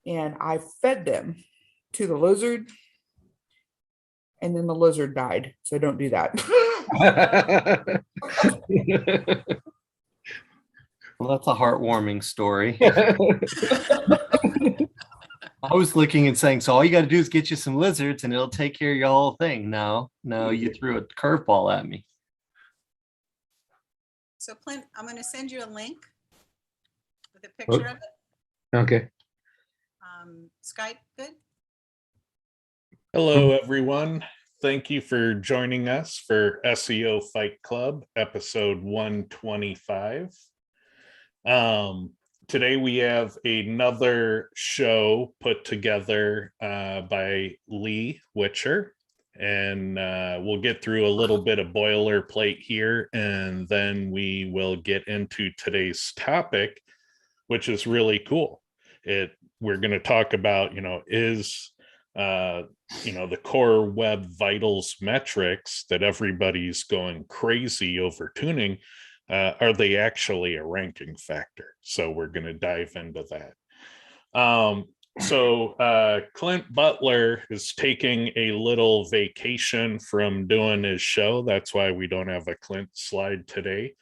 and I fed them to the lizard, and then the lizard died. So don't do that. Well, that's a heartwarming story. I was looking and saying, so all you got to do is get you some lizards and it'll take care of your whole thing. No, you threw a curveball at me. So Clint, I'm going to send you a link with a picture of it. Okay. Skype, good? Hello, everyone. Thank you for joining us for SEO Fight Club, episode 125. Today we have another show put together by Lee Witcher, and we'll get through a little bit of boilerplate here, and then we will get into today's topic, which is really cool. We're going to talk about, is the core web vitals metrics that everybody's going crazy over tuning, are they actually a ranking factor? So we're going to dive into that. So Clint Butler is taking a little vacation from doing his show. That's why we don't have a Clint slide today.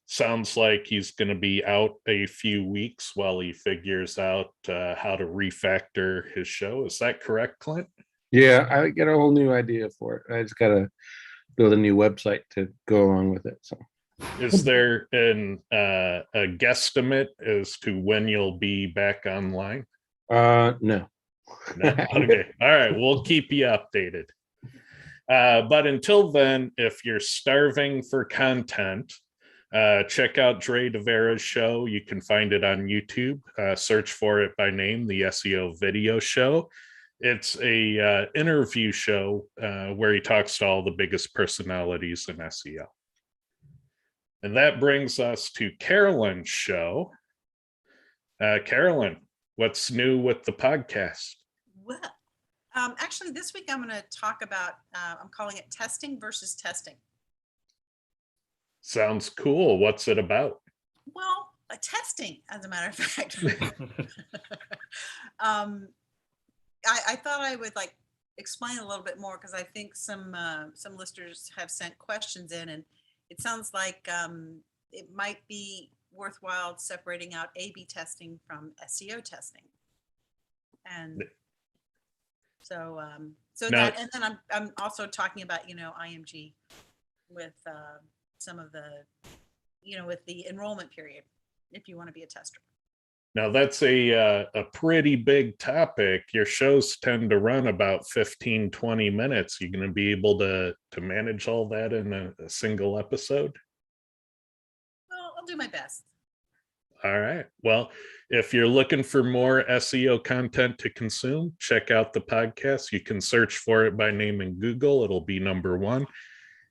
Sounds like he's going to be out a few weeks while he figures out how to refactor his show. Is that correct, Clint? Yeah, I got a whole new idea for it. I just got to build a new website to go along with it. So, is there a guesstimate as to when you'll be back online? No. No. Okay. All right. We'll keep you updated. But until then, if you're starving for content, check out Dre DeVera's show. You can find it on YouTube. Search for it by name, the SEO Video Show. It's a interview show where he talks to all the biggest personalities in SEO. And that brings us to Carolyn's show. Carolyn, what's new with the podcast? Well, actually, this week I'm going to talk about, I'm calling it testing versus testing. Sounds cool. What's it about? Well, testing, as a matter of fact. I thought I would explain a little bit more, because I think some listeners have sent questions in, and it sounds like it might be worthwhile separating out A/B testing from SEO testing. And so that, and then I'm also talking about IMG with some of the with the enrollment period, if you want to be a tester. Now that's a pretty big topic. Your shows tend to run about 15-20 minutes. You're going to be able to manage all that in a single episode? Well, I'll do my best. All right. Well, if you're looking for more SEO content to consume, check out the podcast. You can search for it by name in Google. It'll be number one.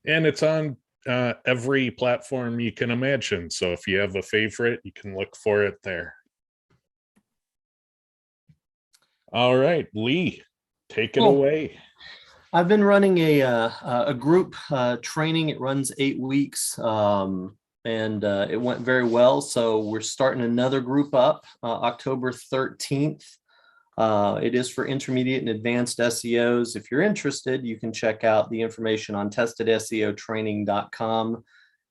And it's on every platform you can imagine. So if you have a favorite, you can look for it there. All right, Lee, take it away. I've been running a group training. It runs 8 weeks, and it went very well. So we're starting another group up October 13th. It is for intermediate and advanced SEOs. If you're interested, you can check out the information on testedseotraining.com.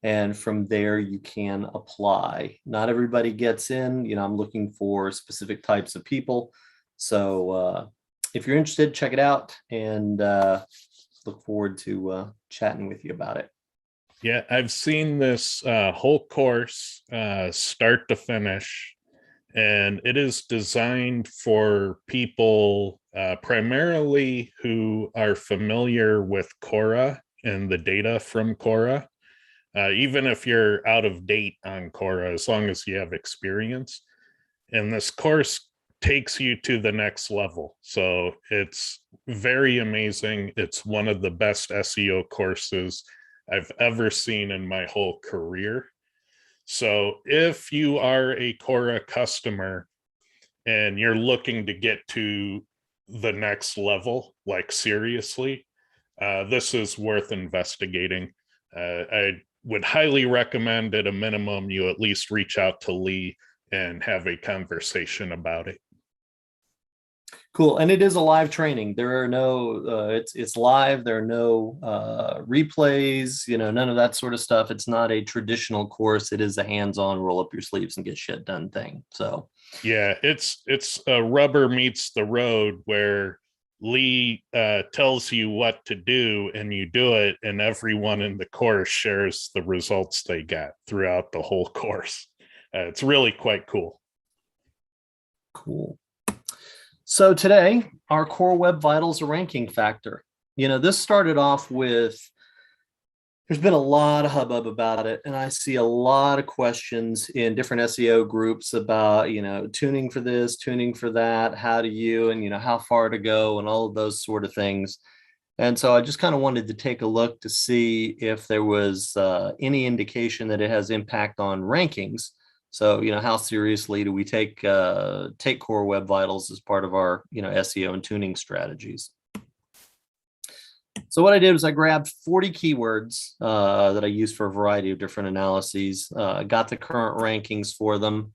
And from there, you can apply. Not everybody gets in. I'm looking for specific types of people. So if you're interested, check it out, and look forward to chatting with you about it. Yeah, I've seen this whole course start to finish, and it is designed for people primarily who are familiar with Quora and the data from Quora. Even if you're out of date on Quora, as long as you have experience. And this course takes you to the next level. So it's very amazing. It's one of the best SEO courses I've ever seen in my whole career. So if you are a Quora customer and you're looking to get to the next level, like seriously, this is worth investigating. I would highly recommend, at a minimum, you at least reach out to Lee and have a conversation about it. Cool. And it is a live training. There are no, it's live. There are no replays, none of that sort of stuff. It's not a traditional course. It is a hands-on, roll up your sleeves and get shit done thing. So Yeah, it's a rubber meets the road where Lee tells you what to do and you do it, and everyone in the course shares the results they got throughout the whole course. It's really quite cool. cool. So today, our core web vitals ranking factor. This started off with, there's been a lot of hubbub about it, and I see a lot of questions in different SEO groups about, tuning for this, tuning for that, how do you, and, how far to go, and all of those sort of things. And so I just kind of wanted to take a look to see if there was any indication that it has impact on rankings. So, how seriously do we take core web vitals as part of our, SEO and tuning strategies? So what I did was I grabbed 40 keywords that I use for a variety of different analyses, got the current rankings for them.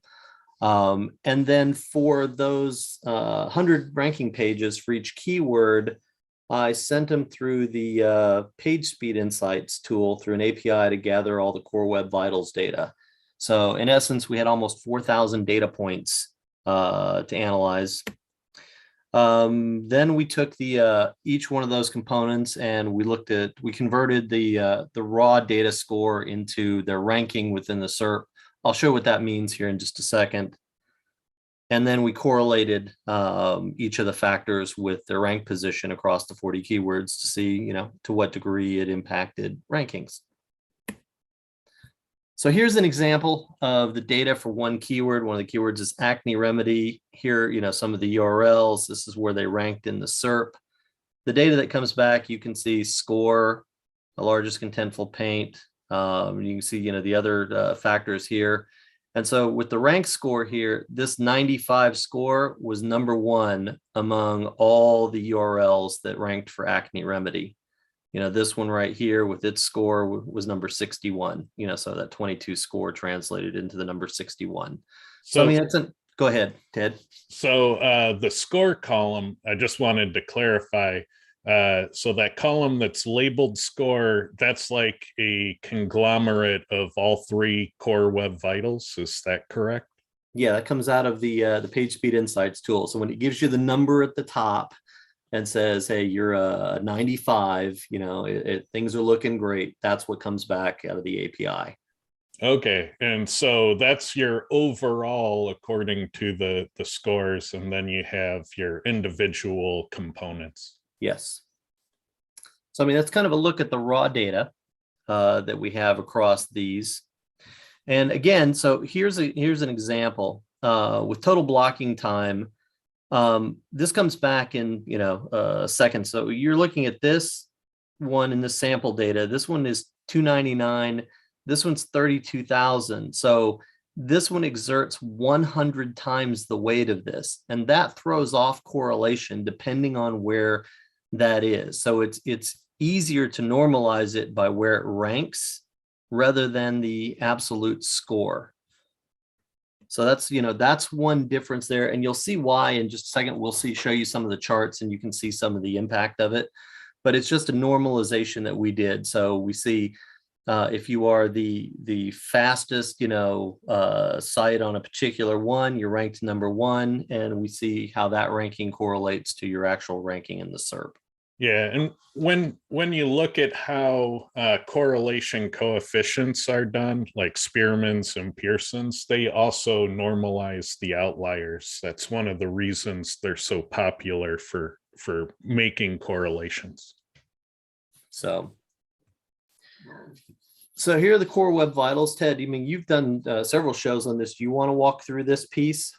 And then for those 100 ranking pages for each keyword, I sent them through the Page Speed Insights tool through an API to gather all the core web vitals data. So in essence, we had almost 4,000 data points to analyze. Then we took the each one of those components and we converted the raw data score into their ranking within the SERP. I'll show what that means here in just a second. And then we correlated each of the factors with their rank position across the 40 keywords to see, to what degree it impacted rankings. So here's an example of the data for one keyword. One of the keywords is acne remedy. Here, some of the URLs. This is where they ranked in the SERP. The data that comes back, you can see score, the largest contentful paint. You can see, the other factors here. And so with the rank score here, this 95 score was #1 among all the URLs that ranked for acne remedy. This one right here with its score was number 61, so that 22 score translated into the number 61. So I mean, go ahead, Ted. So the score column, I just wanted to clarify. So that column that's labeled score, that's like a conglomerate of all 3 core web vitals. Is that correct? Yeah, that comes out of the Page Speed Insights tool. So when it gives you the number at the top and says, hey, you're a 95, things are looking great. That's what comes back out of the API. Okay. And so that's your overall according to the scores. And then you have your individual components. Yes. So, I mean, that's kind of a look at the raw data that we have across these. And again, so here's an example with total blocking time. This comes back in, a second. So you're looking at this one in the sample data. This one is 299. This one's 32,000. So this one exerts 100 times the weight of this, and that throws off correlation depending on where that is. So it's easier to normalize it by where it ranks rather than the absolute score. So that's one difference there, and you'll see why in just a second. We'll show you some of the charts, and you can see some of the impact of it. But it's just a normalization that we did. So we see if you are the fastest site on a particular one, you're ranked #1, and we see how that ranking correlates to your actual ranking in the SERP. Yeah, and when you look at how correlation coefficients are done, like Spearman's and Pearson's, they also normalize the outliers. That's one of the reasons they're so popular for making correlations. So here are the core web vitals. Ted, I mean, you've done several shows on this. Do you want to walk through this piece?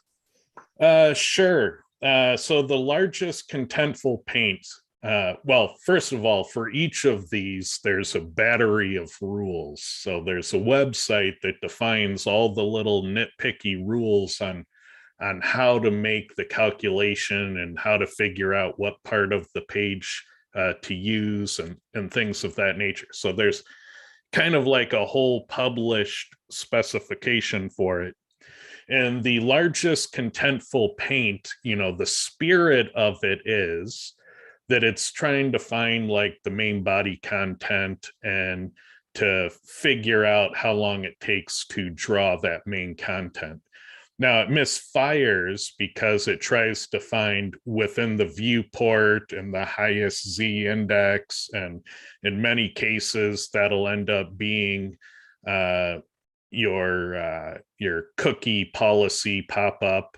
Sure. So the largest contentful paint. Well, first of all, for each of these, there's a battery of rules. So there's a website that defines all the little nitpicky rules on how to make the calculation and how to figure out what part of the page to use and things of that nature. So there's kind of like a whole published specification for it. And the largest contentful paint, the spirit of it is that it's trying to find like the main body content and to figure out how long it takes to draw that main content. Now it misfires because it tries to find within the viewport and the highest Z index. And in many cases, that'll end up being your cookie policy pop-up.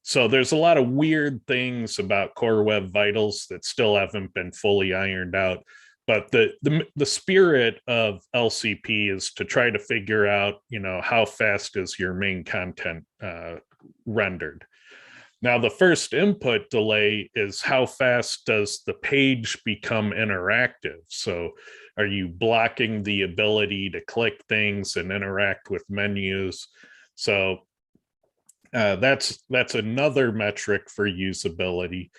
So there's a lot of weird things about Core Web Vitals that still haven't been fully ironed out. But the spirit of LCP is to try to figure out, how fast is your main content rendered. Now, the first input delay is how fast does the page become interactive? So are you blocking the ability to click things and interact with menus? So that's another metric for usability.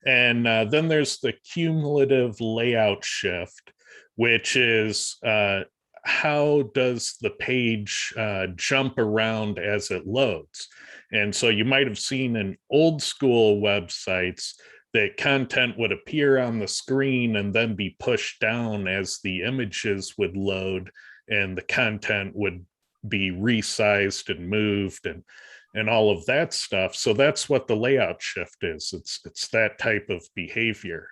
And then there's the cumulative layout shift, which is how does the page jump around as it loads? And so you might have seen in old school websites that content would appear on the screen and then be pushed down as the images would load and the content would be resized and moved and all of that stuff. So that's what the layout shift is. It's that type of behavior.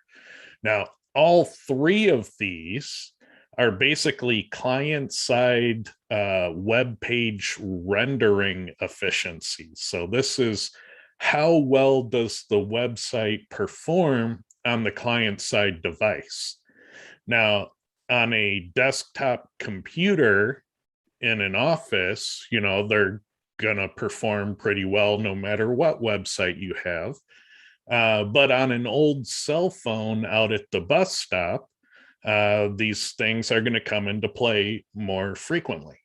Now, all three of these are basically client-side web page rendering efficiencies. So this is how well does the website perform on the client-side device. Now, on a desktop computer in an office, they're gonna perform pretty well no matter what website you have. But on an old cell phone out at the bus stop, these things are going to come into play more frequently.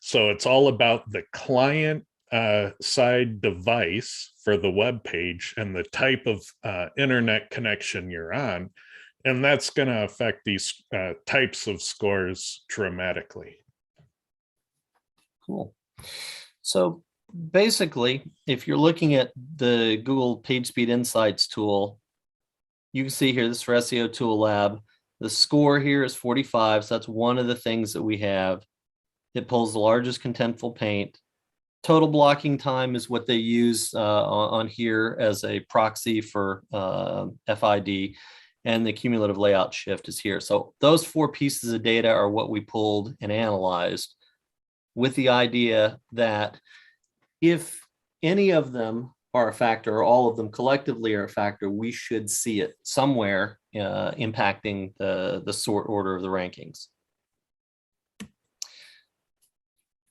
So it's all about the client side device for the web page and the type of internet connection you're on. And that's going to affect these types of scores dramatically. Cool. So basically, if you're looking at the Google PageSpeed Insights tool, you can see here, this is for SEO Tool Lab. The score here is 45. So that's one of the things that we have. It pulls the largest contentful paint. Total blocking time is what they use on here as a proxy for FID. And the cumulative layout shift is here. So those 4 pieces of data are what we pulled and analyzed, with the idea that if any of them are a factor or all of them collectively are a factor, we should see it somewhere impacting the sort order of the rankings.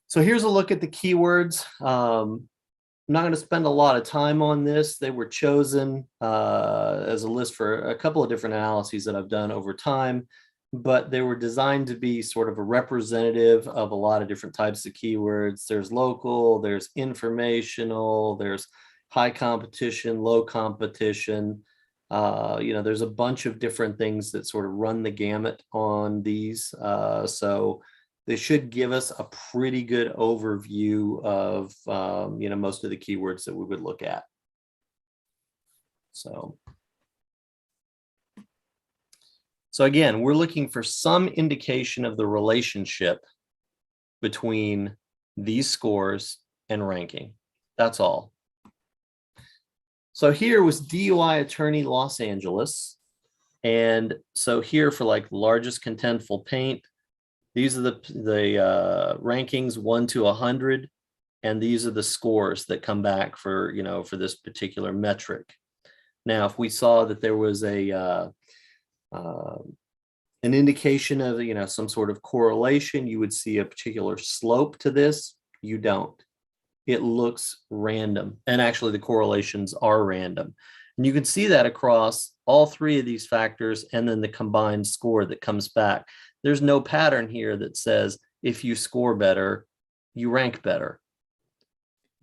So here's a look at the keywords. I'm not going to spend a lot of time on this. They were chosen as a list for a couple of different analyses that I've done over time, but they were designed to be sort of a representative of a lot of different types of keywords. There's local, there's informational, there's high competition, low competition. There's a bunch of different things that sort of run the gamut on these. So they should give us a pretty good overview of, most of the keywords that we would look at. So again, we're looking for some indication of the relationship between these scores and ranking. That's all. So here was DUI Attorney Los Angeles. And so here for like largest contentful paint, these are the rankings 1 to 100. And these are the scores that come back for, for this particular metric. Now, if we saw that there was an indication of, some sort of correlation, you would see a particular slope to this. You don't. It looks random. And actually the correlations are random. And you can see that across all 3 of these factors and then the combined score that comes back. There's no pattern here that says if you score better, you rank better.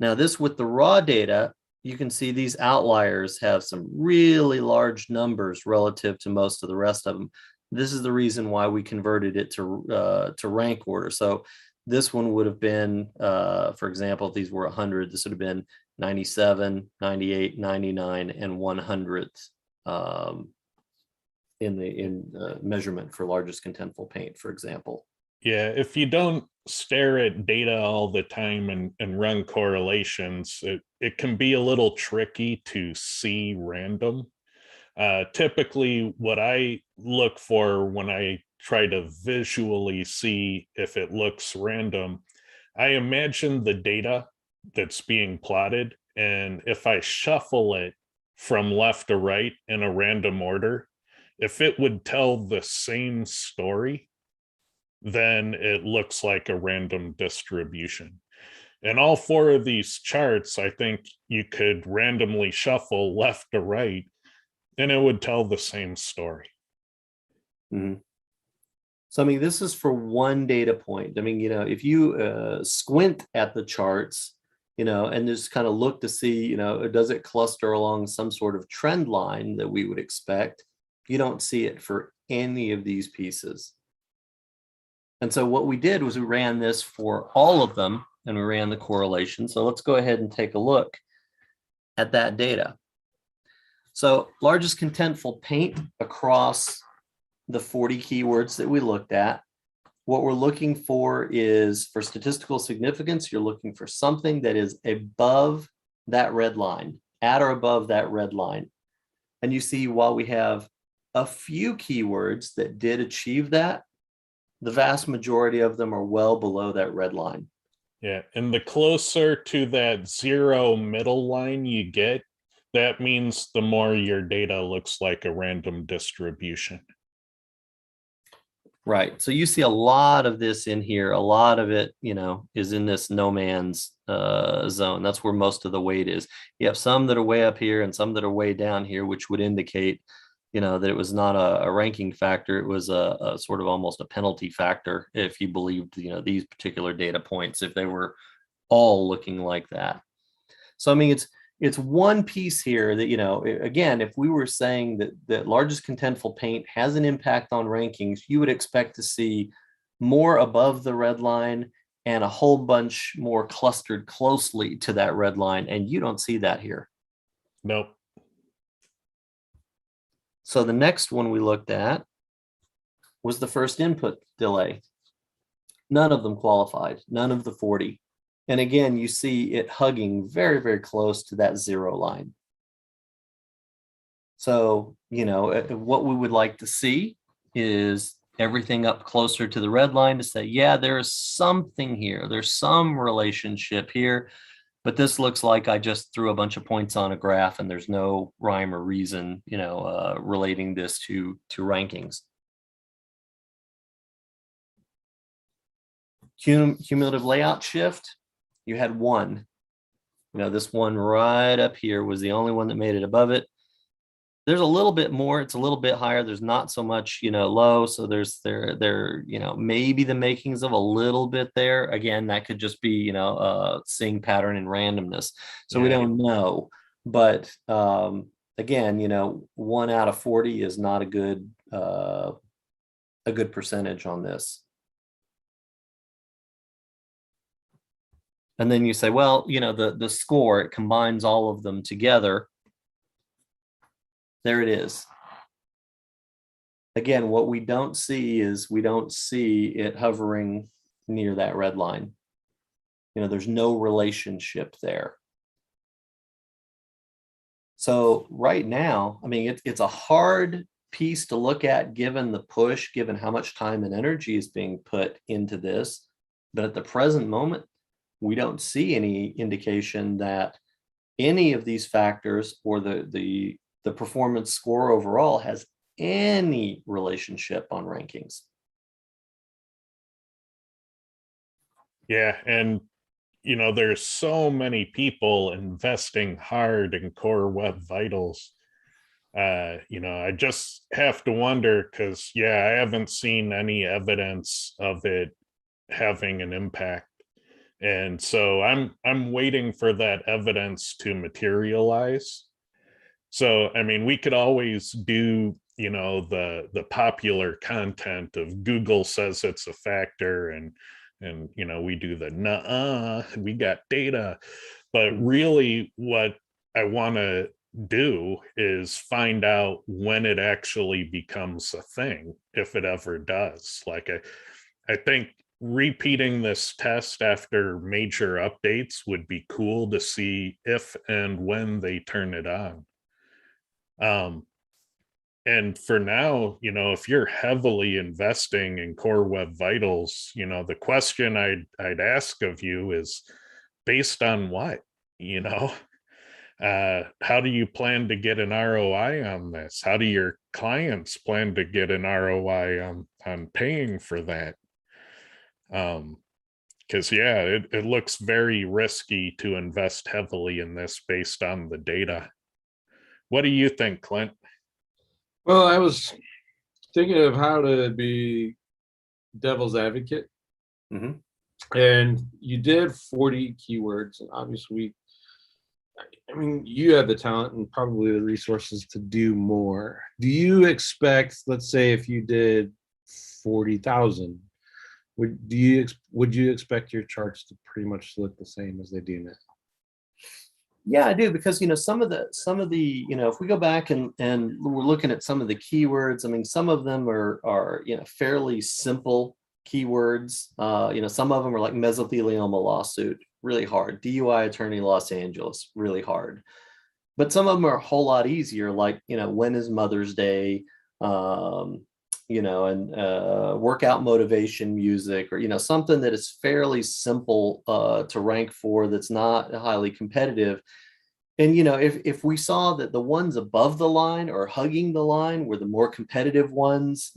Now this with the raw data, you can see these outliers have some really large numbers relative to most of the rest of them. This is the reason why we converted it to rank order. So this one would have been, for example, if these were 100, this would have been 97, 98, 99, and 100th in measurement for largest contentful paint, for example. Yeah, if you don't stare at data all the time and run correlations, it can be a little tricky to see random. Typically, what I look for when I try to visually see if it looks random, I imagine the data that's being plotted, and if I shuffle it from left to right in a random order, if it would tell the same story, then it looks like a random distribution. In all four of these charts, I think you could randomly shuffle left to right and it would tell the same story. Mhm. So, I mean, this is for one data point. I mean, if you squint at the charts, and just kind of look to see, does it cluster along some sort of trend line that we would expect? You don't see it for any of these pieces. And so what we did was we ran this for all of them and we ran the correlation. So let's go ahead and take a look at that data. So largest contentful paint across the 40 keywords that we looked at. What we're looking for is, for statistical significance, you're looking for something that is above that red line, at or above that red line. And you see, while we have a few keywords that did achieve that, the vast majority of them are well below that red line. Yeah, and the closer to that zero middle line you get, that means the more your data looks like a random distribution. Right. So you see a lot of this in here. A lot of it, is in this no man's zone. That's where most of the weight is. You have some that are way up here and some that are way down here, which would indicate, that it was not a ranking factor. It was a sort of almost a penalty factor if you believed, these particular data points, if they were all looking like that. So, I mean, it's one piece here that, again, if we were saying that largest contentful paint has an impact on rankings, you would expect to see more above the red line and a whole bunch more clustered closely to that red line. And you don't see that here. Nope. So the next one we looked at was the first input delay. None of them qualified, none of the 40. And again, you see it hugging very, very close to that zero line. So, what we would like to see is everything up closer to the red line to say, yeah, there is something here. There's some relationship here, but this looks like I just threw a bunch of points on a graph and there's no rhyme or reason, relating this to rankings. Cumulative layout shift. You had one, this one right up here was the only one that made it above it. There's a little bit more, it's a little bit higher. There's not so much, low. So there's maybe the makings of a little bit there. Again, that could just be, seeing pattern and randomness. So we don't know, but again, 1 out of 40 is not a good percentage on this. And then you say, well, the score, it combines all of them together. There it is. Again, what we don't see is we don't see it hovering near that red line. There's no relationship there. So right now, I mean, it's a hard piece to look at given the push, given how much time and energy is being put into this. But at the present moment, we don't see any indication that any of these factors or the performance score overall has any relationship on rankings. Yeah, and there's so many people investing hard in Core Web Vitals. I just have to wonder because, I haven't seen any evidence of it having an impact. And so I'm waiting for that evidence to materialize. So, I mean, we could always do, the popular content of Google says it's a factor and And, we do the nuh-uh, we got data. But really what I want to do is find out when it actually becomes a thing, if it ever does. Like I think repeating this test after major updates would be cool to see if and when they turn it on. And for now, if you're heavily investing in Core Web Vitals, the question I'd ask of you is based on what? How do you plan to get an ROI on this? How do your clients plan to get an ROI on paying for that? Because it looks very risky to invest heavily in this based on the data. What do you think, Clint? Well, I was thinking of how to be devil's advocate. Mhm. And you did 40 keywords, and obviously, I mean, you have the talent and probably the resources to do more. Do you expect, let's say, if you did 40,000, would you expect your charts to pretty much look the same as they do now? Yeah, I do, because some of the if we go back and we're looking at some of the keywords, I mean, some of them are fairly simple keywords. Some of them are like mesothelioma lawsuit, really hard. DUI attorney Los Angeles, really hard. But some of them are a whole lot easier, like when is Mother's Day, and workout motivation music, or something that is fairly simple to rank for, that's not highly competitive. And if we saw that the ones above the line or hugging the line were the more competitive ones,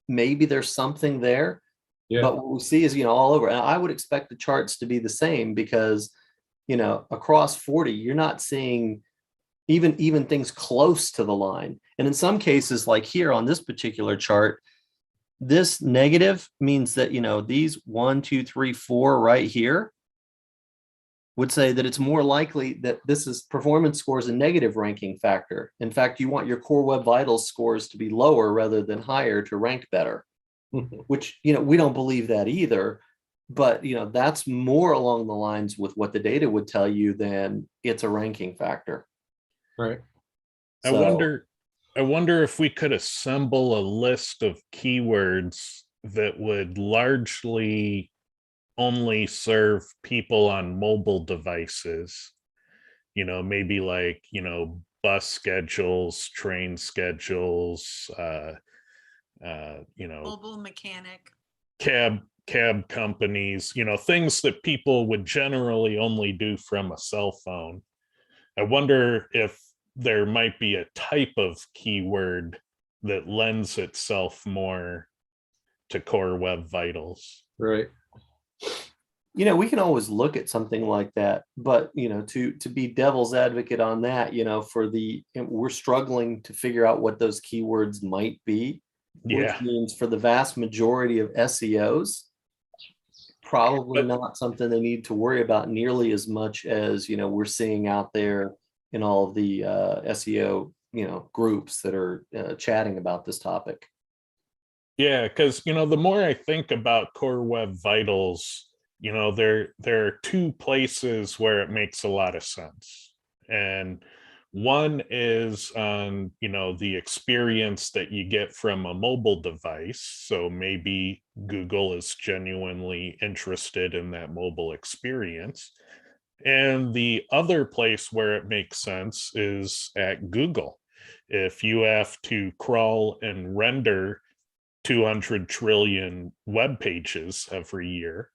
maybe there's something there. Yeah. But what we see is all over. And I would expect the charts to be the same, because across 40, you're not seeing even things close to the line. And in some cases, like here on this particular chart, this negative means that these 1, 2, 3, 4 right here would say that it's more likely that this is performance scores a negative ranking factor. In fact, you want your Core Web Vitals scores to be lower rather than higher to rank better, which we don't believe that either. But that's more along the lines with what the data would tell you than it's a ranking factor. Right. I wonder if we could assemble a list of keywords that would largely only serve people on mobile devices, maybe like, bus schedules, train schedules, Mobile mechanic. cab companies, things that people would generally only do from a cell phone. I wonder if there might be a type of keyword that lends itself more to Core Web Vitals. Right. We can always look at something like that, but to be devil's advocate on that, we're struggling to figure out what those keywords might be, Yeah. which means for the vast majority of SEOs, probably not something they need to worry about nearly as much as we're seeing out there in all of the SEO groups that are chatting about this topic. Yeah, because the more I think about Core Web Vitals, there are two places where it makes a lot of sense. And one is on, the experience that you get from a mobile device. So maybe Google is genuinely interested in that mobile experience. And the other place where it makes sense is at Google. If you have to crawl and render 200 trillion web pages every year,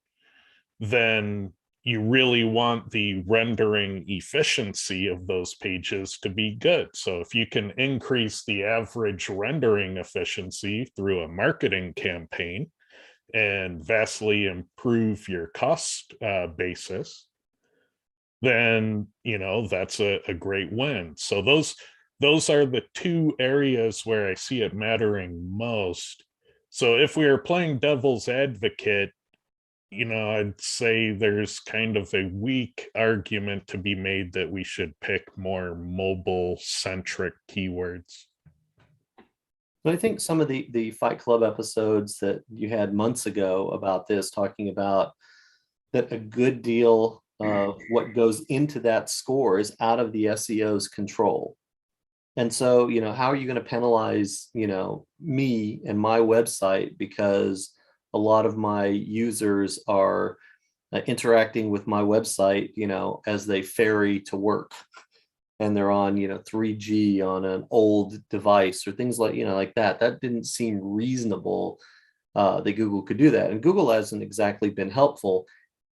then you really want the rendering efficiency of those pages to be good. So if you can increase the average rendering efficiency through a marketing campaign and vastly improve your cost basis, then that's a great win. So those are the two areas where I see it mattering most. So if we are playing devil's advocate, I'd say there's kind of a weak argument to be made that we should pick more mobile centric keywords. But I think some of the Fight Club episodes that you had months ago about this, talking about that a good deal of what goes into that score is out of the SEO's control. And so, how are you going to penalize, me and my website because a lot of my users are interacting with my website, as they ferry to work, and they're on, 3G on an old device or things like that. That didn't seem reasonable that Google could do that. And Google hasn't exactly been helpful.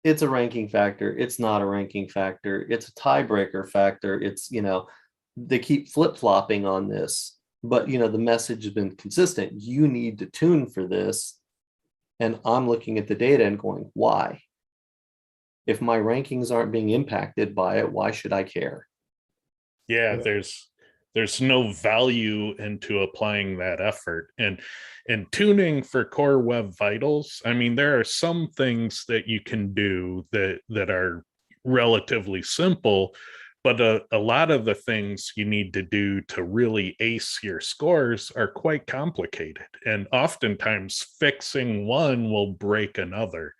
It's a ranking factor. It's not a ranking factor. It's a tiebreaker factor. It's, they keep flip-flopping on this, but the message has been consistent. You need to tune for this. And I'm looking at the data and going, why? If my rankings aren't being impacted by it, why should I care? Yeah, there's no value into applying that effort. And tuning for core web vitals, I mean, there are some things that you can do that are relatively simple, but a lot of the things you need to do to really ace your scores are quite complicated. And oftentimes fixing one will break another.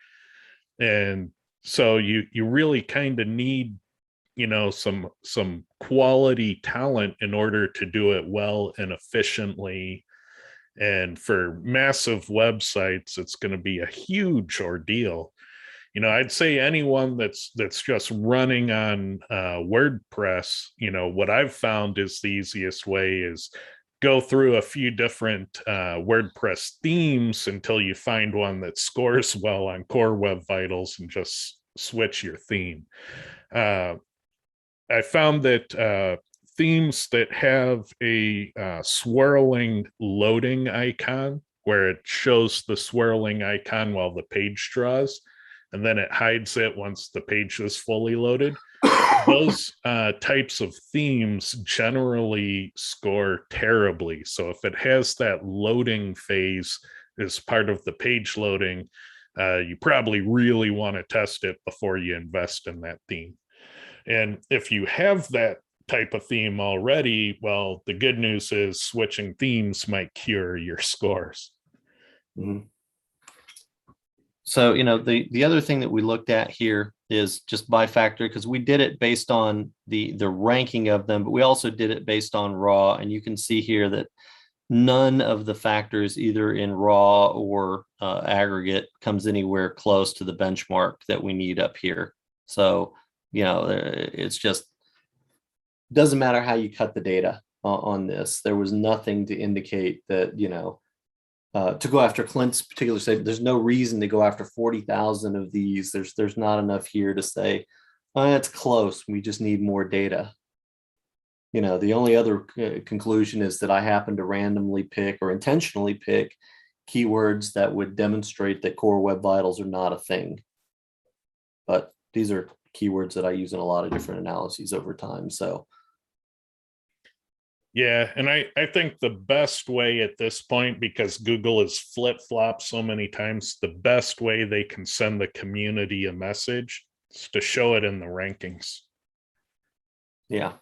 And so you really kind of need some quality talent in order to do it well and efficiently. And for massive websites, it's going to be a huge ordeal. I'd say anyone that's just running on WordPress, what I've found is the easiest way is go through a few different WordPress themes until you find one that scores well on Core Web Vitals and just switch your theme. I found that themes that have a swirling loading icon where it shows the swirling icon while the page draws, and then it hides it once the page is fully loaded. Those types of themes generally score terribly. So if it has that loading phase as part of the page loading, you probably really want to test it before you invest in that theme. And if you have that type of theme already, well, the good news is switching themes might cure your scores. Mm-hmm. So, the other thing that we looked at here is just by factor, because we did it based on the ranking of them, but we also did it based on raw. And you can see here that none of the factors, either in raw or aggregate, comes anywhere close to the benchmark that we need up here. So, it's just doesn't matter how you cut the data on this. There was nothing to indicate that, to go after Clint's particular statement. There's no reason to go after 40,000 of these. There's not enough here to say, oh, it's close. We just need more data. The only other conclusion is that I happen to randomly pick or intentionally pick keywords that would demonstrate that Core Web Vitals are not a thing. But these are keywords that I use in a lot of different analyses over time. So yeah, and I think the best way at this point, because Google has flip-flopped so many times, the best way they can send the community a message is to show it in the rankings. Yeah.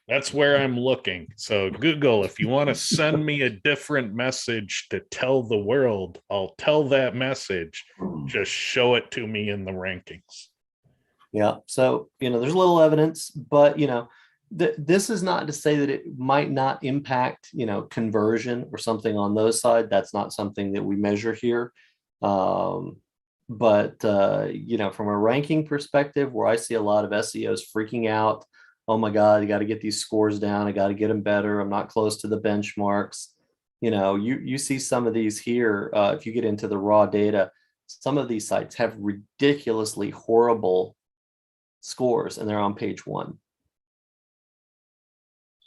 That's where I'm looking. So Google, if you want to send me a different message to tell the world, I'll tell that message. Just show it to me in the rankings. Yeah. So, there's little evidence, but, this is not to say that it might not impact, conversion or something on those side. That's not something that we measure here. But, from a ranking perspective, where I see a lot of SEOs freaking out, oh my God, you got to get these scores down. I got to get them better. I'm not close to the benchmarks. You see some of these here. If you get into the raw data, some of these sites have ridiculously horrible scores, and they're on page 1.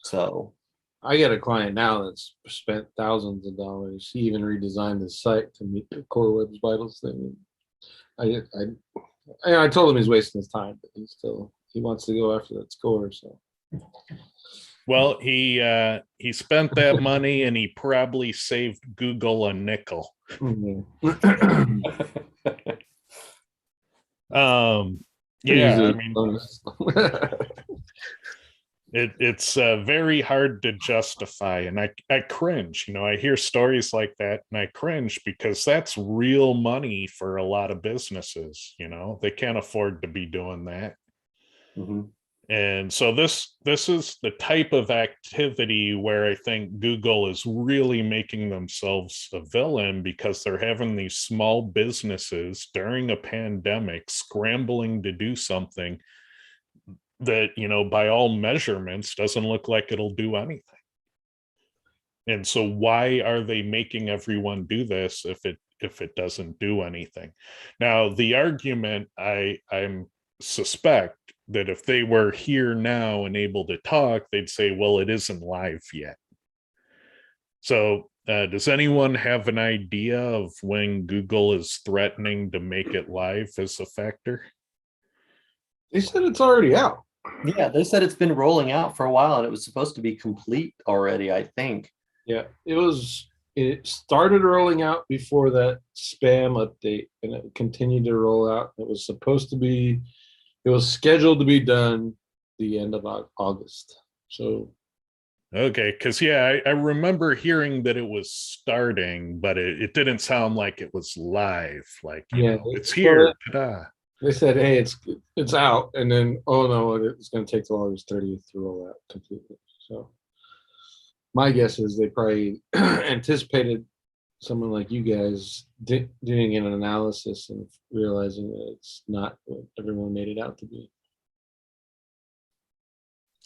So I got a client now that's spent thousands of dollars. He even redesigned his site to meet the Core Web Vitals thing. I told him he's wasting his time, but he wants to go after that score. So, well, he spent that money and he probably saved Google a nickel. Yeah, I mean, It's very hard to justify, and I cringe. I hear stories like that and I cringe because that's real money for a lot of businesses. They can't afford to be doing that. Mhm. And so this is the type of activity where I think Google is really making themselves a villain, because they're having these small businesses during a pandemic scrambling to do something that, by all measurements doesn't look like it'll do anything. And so why are they making everyone do this if it doesn't do anything? Now, the argument I'm suspect that if they were here now and able to talk, they'd say, well, it isn't live yet. So does anyone have an idea of when Google is threatening to make it live as a factor? They said it's already out. Yeah, they said it's been rolling out for a while and it was supposed to be complete already, I think. Yeah, it started rolling out before that spam update, and it continued to roll out. It was scheduled to be done the end of August. So Okay, because I remember hearing that it was starting, but it didn't sound like it was live. Like, it's here. Ta-da. they said, hey, it's out, and then, oh no, it's going to take till August 30th to roll out completely. So my guess is they probably anticipated someone like you guys doing an analysis and realizing that it's not what everyone made it out to be.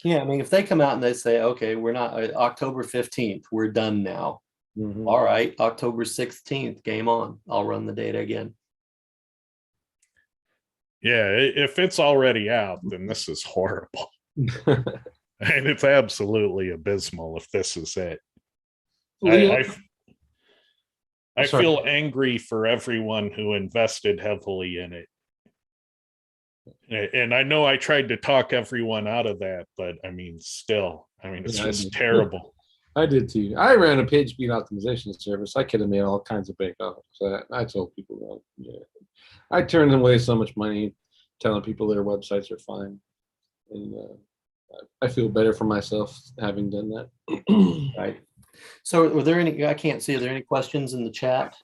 Yeah, I mean, if they come out and they say, okay, we're not October 15th, we're done now. Mhm. All right, October 16th, game on. I'll run the data again. Yeah, if it's already out, then this is horrible. And it's absolutely abysmal if this is it. I Sorry. feel angry for everyone who invested heavily in it. And I know I tried to talk everyone out of that, but it's just terrible. I did too. I ran a page speed optimization service. I could have made all kinds of bank off. So I told people, yeah, I turned away so much money telling people their websites are fine. And I feel better for myself having done that. Right. So were there any, I can't see, are there any questions in the chat?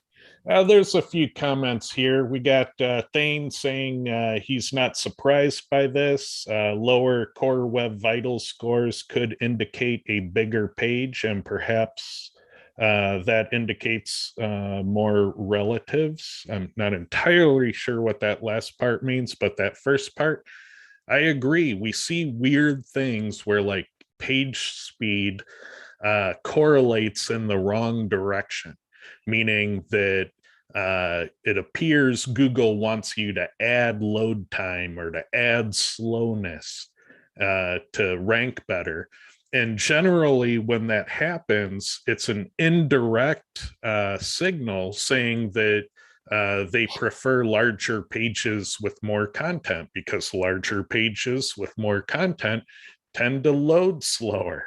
There's a few comments here. We got Thane saying he's not surprised by this. Lower core web vital scores could indicate a bigger page, and perhaps that indicates more relatives. I'm not entirely sure what that last part means, but that first part, I agree. We see weird things where like page speed correlates in the wrong direction, meaning that it appears Google wants you to add load time or to add slowness to rank better. And generally, when that happens, it's an indirect signal saying that they prefer larger pages with more content, because larger pages with more content tend to load slower.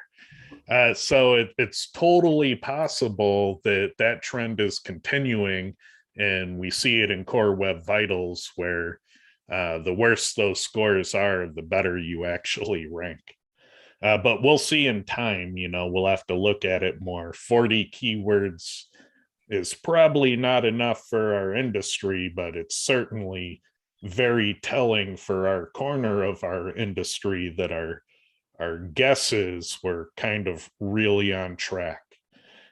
So it's totally possible that trend is continuing, and we see it in core web vitals, where the worse those scores are, the better you actually rank. But we'll see in time. We'll have to look at it more. 40 keywords is probably not enough for our industry, but it's certainly very telling for our corner of our industry that our guesses were kind of really on track.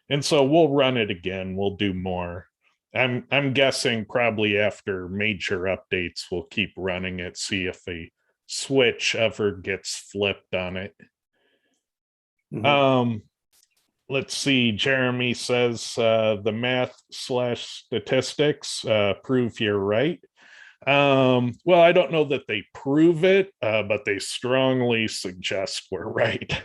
And so we'll run it again. We'll do more. I'm guessing probably after major updates, we'll keep running it, see if a switch ever gets flipped on it. Mhm. Let's see. Jeremy says the math/statistics prove you're right. Well, I don't know that they prove it, but they strongly suggest we're right.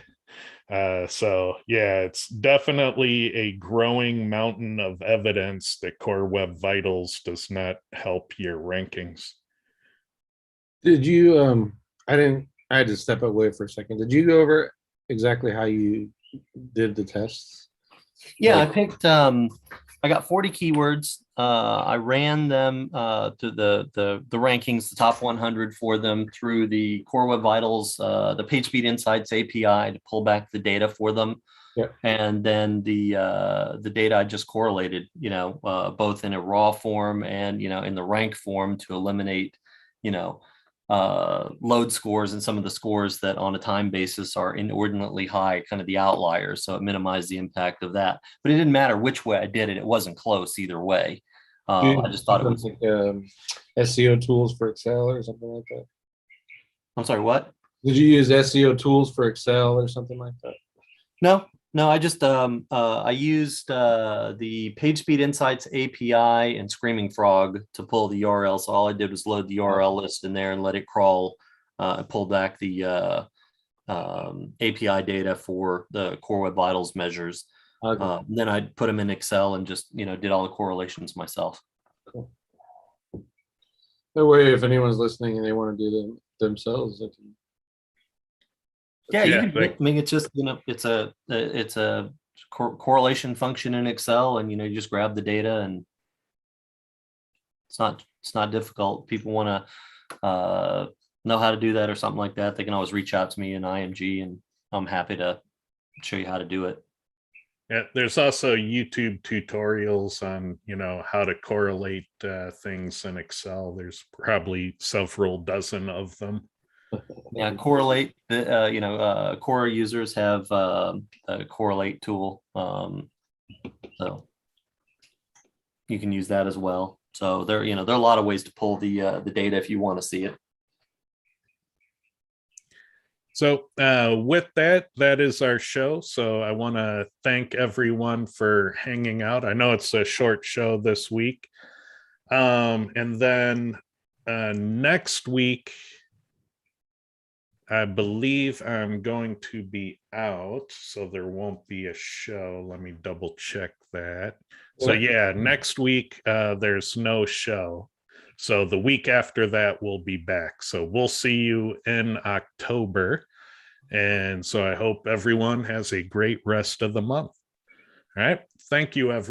So yeah, it's definitely a growing mountain of evidence that Core Web Vitals does not help your rankings. Did you I had to step away for a second. Did you go over exactly how you did the tests? Yeah, Like- I picked I got 40 keywords. I ran them to the rankings, the top 100 for them through the Core Web Vitals, the PageSpeed Insights API to pull back the data for them. Yeah. And then the data I just correlated, both in a raw form and, in the rank form to eliminate, load scores and some of the scores that on a time basis are inordinately high, kind of the outliers. So it minimized the impact of that. But it didn't matter which way I did it. It wasn't close either way. I just thought it was like SEO tools for Excel or something like that. I'm sorry, what? Did you use SEO tools for Excel or something like that? No, I just I used the PageSpeed Insights API and Screaming Frog to pull the URL. So all I did was load the URL list in there and let it crawl and pull back the API data for the Core Web Vitals measures. Okay. Then I put them in Excel and just did all the correlations myself. Cool. That way, if anyone's listening and they want to do them themselves, they can. Yeah, Yeah, you can. I mean, it's just it's a correlation function in Excel, and you just grab the data, and it's not difficult. People want to know how to do that or something like that. They can always reach out to me in IMG, and I'm happy to show you how to do it. Yeah, there's also YouTube tutorials on, how to correlate things in Excel. There's probably several dozen of them. Yeah, correlate. Core users have a correlate tool, so you can use that as well. So there are a lot of ways to pull the data if you want to see it. So with that is our show. So I want to thank everyone for hanging out. I know it's a short show this week. And then next week, I believe I'm going to be out, so there won't be a show. Let me double check that. So yeah, next week, there's no show. So the week after that, we'll be back. So we'll see you in October. And so I hope everyone has a great rest of the month. All right. Thank you, everyone.